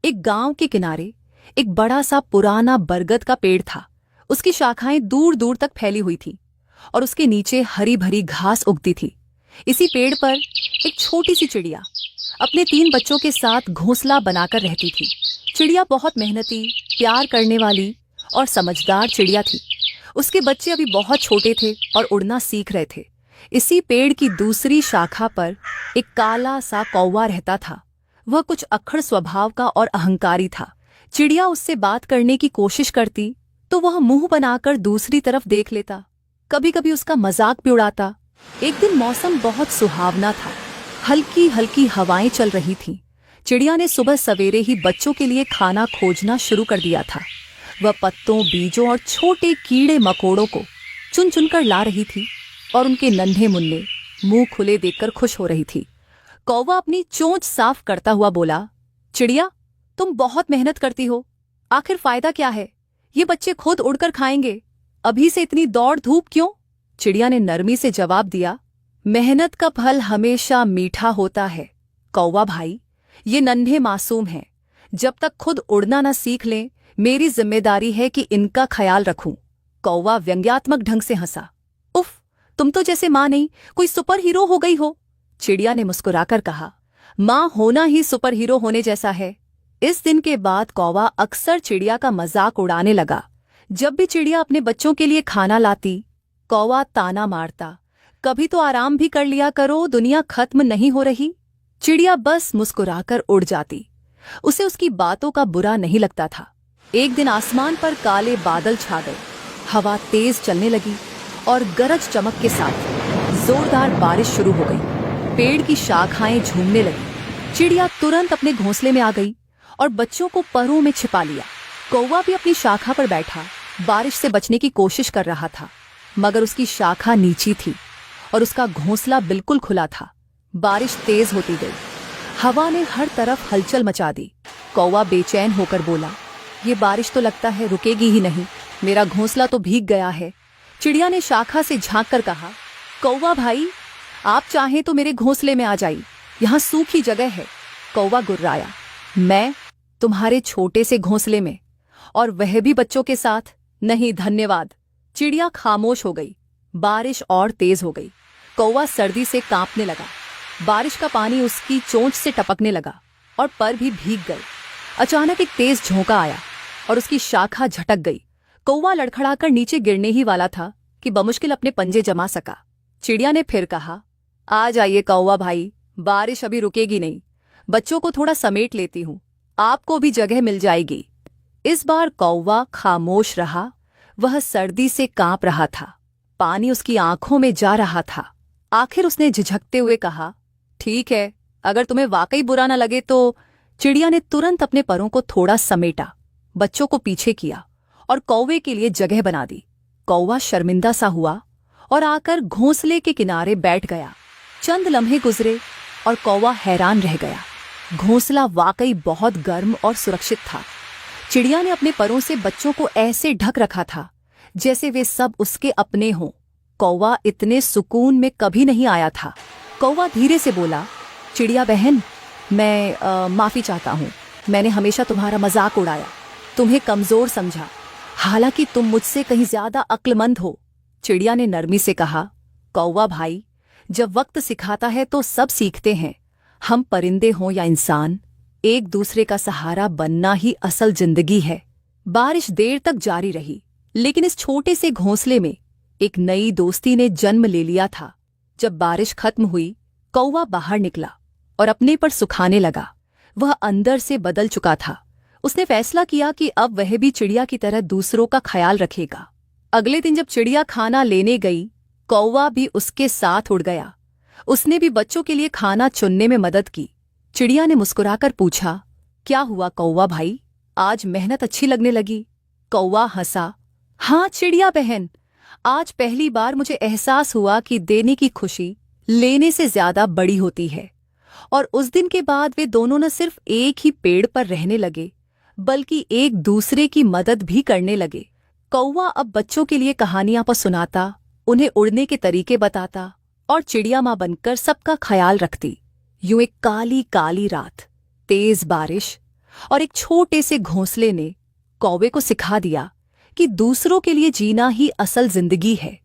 एक गांव के किनारे एक बड़ा सा पुराना बरगद का पेड़ था। उसकी शाखाएं दूर दूर तक फैली हुई थी और उसके नीचे हरी भरी घास उगती थी। इसी पेड़ पर एक छोटी सी चिड़िया अपने 3 बच्चों के साथ घोंसला बनाकर रहती थी। चिड़िया बहुत मेहनती, प्यार करने वाली और समझदार चिड़िया थी। उसके बच्चे अभी बहुत छोटे थे और उड़ना सीख रहे थे। इसी पेड़ की दूसरी शाखा पर एक काला सा कौवा रहता था। वह कुछ अक्खड़ स्वभाव का और अहंकारी था। चिड़िया उससे बात करने की कोशिश करती तो वह मुंह बनाकर दूसरी तरफ देख लेता। कभी कभी उसका मजाक भी उड़ाता। एक दिन मौसम बहुत सुहावना था। हल्की हल्की हवाएं चल रही थीं। चिड़िया ने सुबह सवेरे ही बच्चों के लिए खाना खोजना शुरू कर दिया था। वह पत्तों, बीजों और छोटे कीड़े मकोड़ों को चुन चुन कर ला रही थी और उनके नन्हे मुन्ने मुंह खुले देखकर खुश हो रही थी। कौवा अपनी चोंच साफ करता हुआ बोला, चिड़िया, तुम बहुत मेहनत करती हो, आखिर फायदा क्या है? ये बच्चे खुद उड़कर खाएंगे, अभी से इतनी दौड़ धूप क्यों? चिड़िया ने नरमी से जवाब दिया, मेहनत का फल हमेशा मीठा होता है कौवा भाई। ये नन्हे मासूम हैं, जब तक खुद उड़ना न सीख लें मेरी जिम्मेदारी है कि इनका ख्याल रखूं। कौवा व्यंग्यात्मक ढंग से हंसा। उफ, तुम तो जैसे माँ नहीं कोई सुपर हीरो हो गई हो। चिड़िया ने मुस्कुराकर कहा, माँ होना ही सुपर हीरो होने जैसा है। इस दिन के बाद कौवा अक्सर चिड़िया का मजाक उड़ाने लगा। जब भी चिड़िया अपने बच्चों के लिए खाना लाती, कौवा ताना मारता, कभी तो आराम भी कर लिया करो, दुनिया खत्म नहीं हो रही। चिड़िया बस मुस्कुराकर उड़ जाती। उसे उसकी बातों का बुरा नहीं लगता था। एक दिन आसमान पर काले बादल छा गए। हवा तेज चलने लगी और गरज चमक के साथ जोरदार बारिश शुरू हो गई। पेड़ की शाखाएं झूमने लगी। चिड़िया तुरंत अपने घोंसले में आ गई और बच्चों को परों में छिपा लिया। कौवा भी अपनी शाखा पर बैठा बारिश से बचने की कोशिश कर रहा था, मगर उसकी शाखा नीची थी और उसका घोंसला बिल्कुल खुला था। बारिश तेज होती गई। हवा ने हर तरफ हलचल मचा दी। कौवा बेचैन होकर बोला, ये बारिश तो लगता है रुकेगी ही नहीं, मेरा घोंसला तो भीग गया है। चिड़िया ने शाखा से झांक कर कहा, कौवा भाई, आप चाहें तो मेरे घोंसले में आ जाइए, यहाँ सूखी जगह है। कौवा गुर्राया, मैं तुम्हारे छोटे से घोंसले में, और वह भी बच्चों के साथ? नहीं धन्यवाद। चिड़िया खामोश हो गई। बारिश और तेज हो गई। कौवा सर्दी से कांपने लगा। बारिश का पानी उसकी चोंच से टपकने लगा और पर भी भीग गए। अचानक एक तेज झोंका आया और उसकी शाखा झटक गई। कौवा लड़खड़ाकर नीचे गिरने ही वाला था कि बमुश्किल अपने पंजे जमा सका। चिड़िया ने फिर कहा, आ जाइए कौवा भाई, बारिश अभी रुकेगी नहीं, बच्चों को थोड़ा समेट लेती हूँ, आपको भी जगह मिल जाएगी। इस बार कौवा खामोश रहा। वह सर्दी से कांप रहा था। पानी उसकी आंखों में जा रहा था। आखिर उसने झिझकते हुए कहा, ठीक है, अगर तुम्हें वाकई बुरा न लगे तो। चिड़िया ने तुरंत अपने परों को थोड़ा समेटा, बच्चों को पीछे किया और कौवे के लिए जगह बना दी। कौवा शर्मिंदा सा हुआ और आकर घोंसले के किनारे बैठ गया। चंद लम्हे गुजरे और कौवा हैरान रह गया। घोंसला वाकई बहुत गर्म और सुरक्षित था। चिड़िया ने अपने परों से बच्चों को ऐसे ढक रखा था जैसे वे सब उसके अपने हों। कौवा इतने सुकून में कभी नहीं आया था। कौवा धीरे से बोला, चिड़िया बहन, मैं माफ़ी चाहता हूँ। मैंने हमेशा तुम्हारा मजाक उड़ाया, तुम्हें कमज़ोर समझा, हालांकि तुम मुझसे कहीं ज़्यादा अक्लमंद हो। चिड़िया ने नरमी से कहा, कौवा भाई, जब वक्त सिखाता है तो सब सीखते हैं। हम परिंदे हों या इंसान, एक दूसरे का सहारा बनना ही असल जिंदगी है। बारिश देर तक जारी रही, लेकिन इस छोटे से घोंसले में एक नई दोस्ती ने जन्म ले लिया था। जब बारिश खत्म हुई, कौवा बाहर निकला और अपने पर सुखाने लगा। वह अंदर से बदल चुका था। उसने फैसला किया कि अब वह भी चिड़िया की तरह दूसरों का ख्याल रखेगा। अगले दिन जब चिड़िया खाना लेने गई, कौवा भी उसके साथ उड़ गया। उसने भी बच्चों के लिए खाना चुनने में मदद की। चिड़िया ने मुस्कुराकर पूछा, क्या हुआ कौवा भाई, आज मेहनत अच्छी लगने लगी? कौवा हंसा, हाँ चिड़िया बहन, आज पहली बार मुझे एहसास हुआ कि देने की खुशी लेने से ज्यादा बड़ी होती है। और उस दिन के बाद वे दोनों न सिर्फ एक ही पेड़ पर रहने लगे, बल्कि एक दूसरे की मदद भी करने लगे। कौवा अब बच्चों के लिए कहानियां पर सुनाता, उन्हें उड़ने के तरीके बताता और चिड़िया माँ बनकर सबका ख्याल रखती। यूं एक काली काली रात, तेज बारिश और एक छोटे से घोंसले ने कौवे को सिखा दिया कि दूसरों के लिए जीना ही असल जिंदगी है।